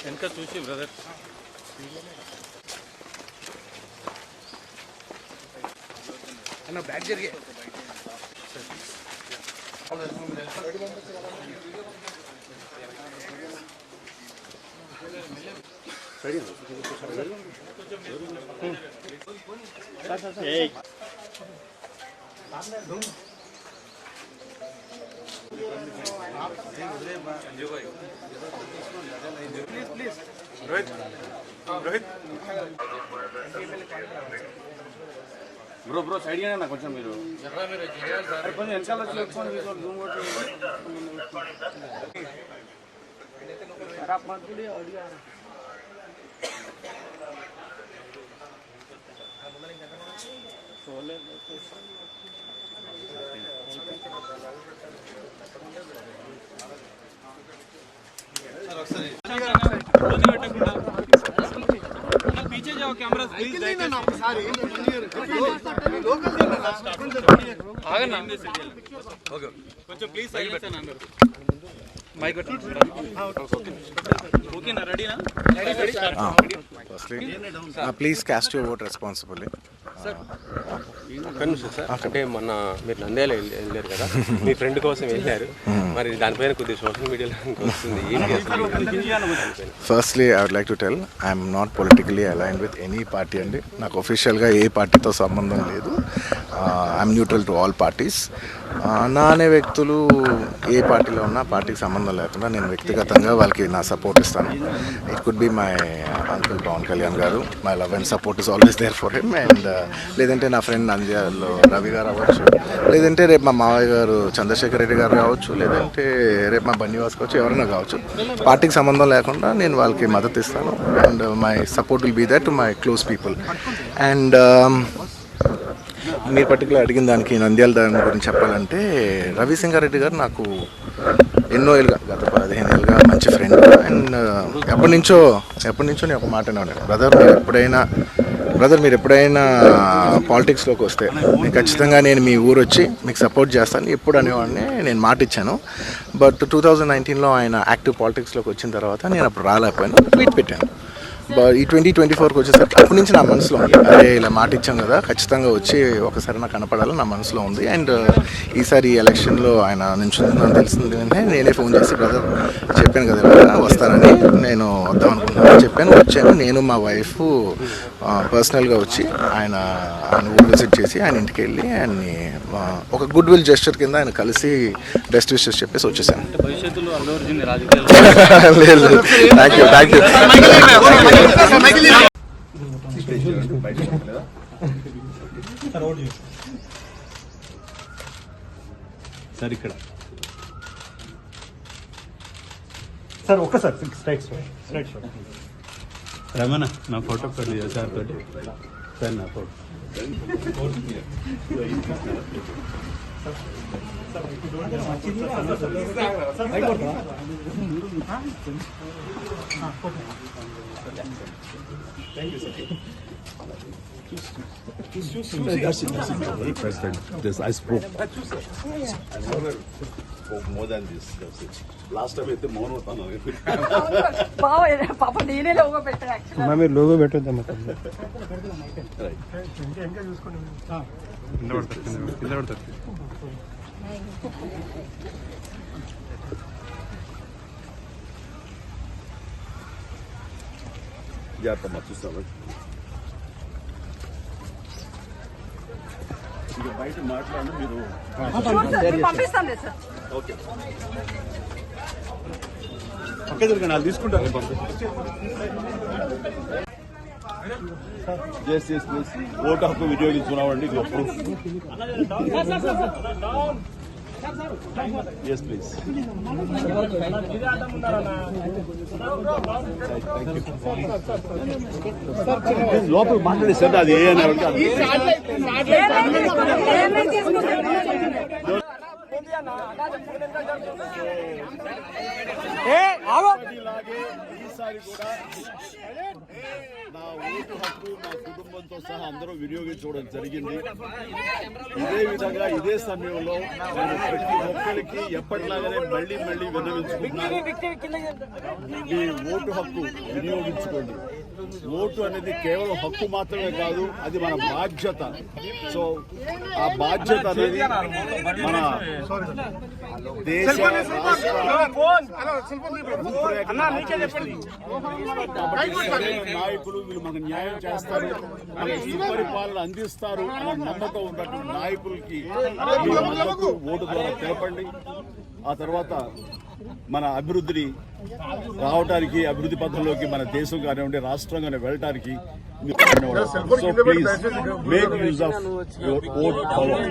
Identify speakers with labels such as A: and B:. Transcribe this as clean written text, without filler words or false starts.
A: వెనక చూసి బ్రదర్ అన్న బ్యాగ్ జరిగే రోహిత్ బ్రో సైడ్ గానే కొంచెం మీరు కొంచెం వెనకాల पीछे जाओ कैमरा కొంచెం ప్లీజ్ సైలెన్స్ అని అందరూ మైక్ ఓకేనా రెడీనా
B: please cost your vote responsibly.
C: అంటే మొన్న మీరు నంద్యాల వెళ్ళారు కదా, మీ ఫ్రెండ్ కోసం వెళ్ళారు, మరి దానిపైన కొద్దిగా సోషల్ మీడియాలో వస్తుంది.
B: Firstly I would like to tell I'm not politically aligned with any party అండి. నాకు ఒఫిషియల్గా ఏ పార్టీతో సంబంధం లేదు. I'm neutral to all parties. నా అనే వ్యక్తులు ఏ పార్టీలో ఉన్నా పార్టీకి సంబంధం లేకుండా నేను వ్యక్తిగతంగా వాళ్ళకి నా సపోర్ట్ ఇస్తాను. It could be my uncle Pawan Kalyan garu. My love and support is always there for him. And లేదంటే నా ఫ్రెండ్ నంద్యాలలో రవి గారు అవ్వచ్చు, లేదంటే రేపు మా మావయ్య గారు చంద్రశేఖర్ రెడ్డి గారు కావచ్చు, లేదంటే రేపు మా బన్నివాస్ కావచ్చు, ఎవరైనా కావచ్చు. పార్టీకి సంబంధం లేకుండా నేను వాళ్ళకి మద్దతు ఇస్తాను. And my support will be that to my close people. And మీరు పర్టికులర్ అడిగిన దానికి నంద్యాల దాని గురించి చెప్పాలంటే, రవిసింగారెడ్డి గారు నాకు ఎన్నో ఏళ్ళుగా, గత 15 ఏళ్ళుగా మంచి ఫ్రెండ్. అండ్ ఎప్పటి నుంచో నేను ఒక మాట అనేవాడిని, బ్రదర్ మీరు ఎప్పుడైనా పాలిటిక్స్లోకి వస్తే నేను ఖచ్చితంగా మీ ఊరు వచ్చి మీకు సపోర్ట్ చేస్తాను ఎప్పుడు అనేవాడిని. నేను మాట ఇచ్చాను. బట్ 2019లో ఆయన యాక్టివ్ పాలిటిక్స్లోకి వచ్చిన తర్వాత నేను అప్పుడు రాలేకపోయాను, ట్వీట్ పెట్టాను. ఈ 2024కి వచ్చేసరికి అప్పటి నుంచి నా మనసులో ఉంది, అదే ఇలా మాట ఇచ్చాం కదా, ఖచ్చితంగా వచ్చి ఒకసారి నాకు కనపడాలని నా మనసులో ఉంది. అండ్ ఈసారి ఈ ఎలక్షన్లో ఆయన నుంచుందని తెలిసింది వెంటనే నేనే ఫోన్ చేసి, బ్రదర్ చెప్పాను కదా వస్తానని, నేను వద్దాం అనుకుంటున్నాను చెప్పాను. వచ్చాను. నేను మా వైఫ్ పర్సనల్గా వచ్చి ఆయన ఊరు విజిట్ చేసి ఆయన ఇంటికి వెళ్ళి ఆయన్ని ఒక గుడ్ విల్ జెస్చర్ కింద ఆయన కలిసి బెస్ట్ విషెస్ చెప్పేసి వచ్చేసాను. లేదు, థ్యాంక్ యూ.
D: సార్ ఇక్కడ సార్ ఒక్కసారి స్ట్రైట్ షాట్ రమణ నా ఫోటో కొద్ది సార్ తోటి సార్ నా photo President, this I spoke. I never spoke more than this. That's it. Last time I మౌనం అవుతాను.
E: పాప నేనే లోగో పెట్టా యాక్చువల్లీ.
D: మీరు లోగో పెట్టొద్దాం అక్కడ.
E: రైట్. ఇంకా చూసుకోండి.
D: కింద పడతారు.
E: జాగ్రత్త చూస్తాను. ఇక బయట మాట్లాడండి మీరు.
F: పంపిస్తాం సార్.
E: ఓకే.
D: ఓకే దొరికండి వాళ్ళు తీసుకుంటారు.
E: జస్ట్ ప్లీజ్ ఓటు హక్కు వినియోగించుకున్నామండి. Yes please. లోపల మాట్లాడే సార్ అది ఏ అని ఈసారి కూడా నా ఓటు హక్కు, నా కుటుంబ కుటుంబంతో సహా అందరూ వినియోగించుకోవడం జరిగింది. ఇదే విధంగా ఇదే సమయంలో నేను ప్రతి ఒక్కరికి ఎప్పటిలాగానే మళ్ళీ మళ్ళీ విన్నవించుకుంటున్నాను, మీ ఓటు హక్కు వినియోగించుకోండి. ఓటు అనేది కేవలం హక్కు మాత్రమే కాదు, అది మన బాధ్యత. సో ఆ బాధ్యత అనేది మన దేశ నాయకులు వీళ్ళు మనకు న్యాయం చేస్తారు, మనకు సుపరిపాలన అందిస్తారు అనే నమ్మకం ఉన్నటువంటి నాయకులకి మీ మద్దతు ఓటు ద్వారా తెలపండి. ఆ తర్వాత మన అభివృద్ధిని రావడానికి, అభివృద్ధి పథంలోకి మన దేశం కానివ్వండి, రాష్ట్రం కానీ వెళ్ళటానికి so please make use of your vote power.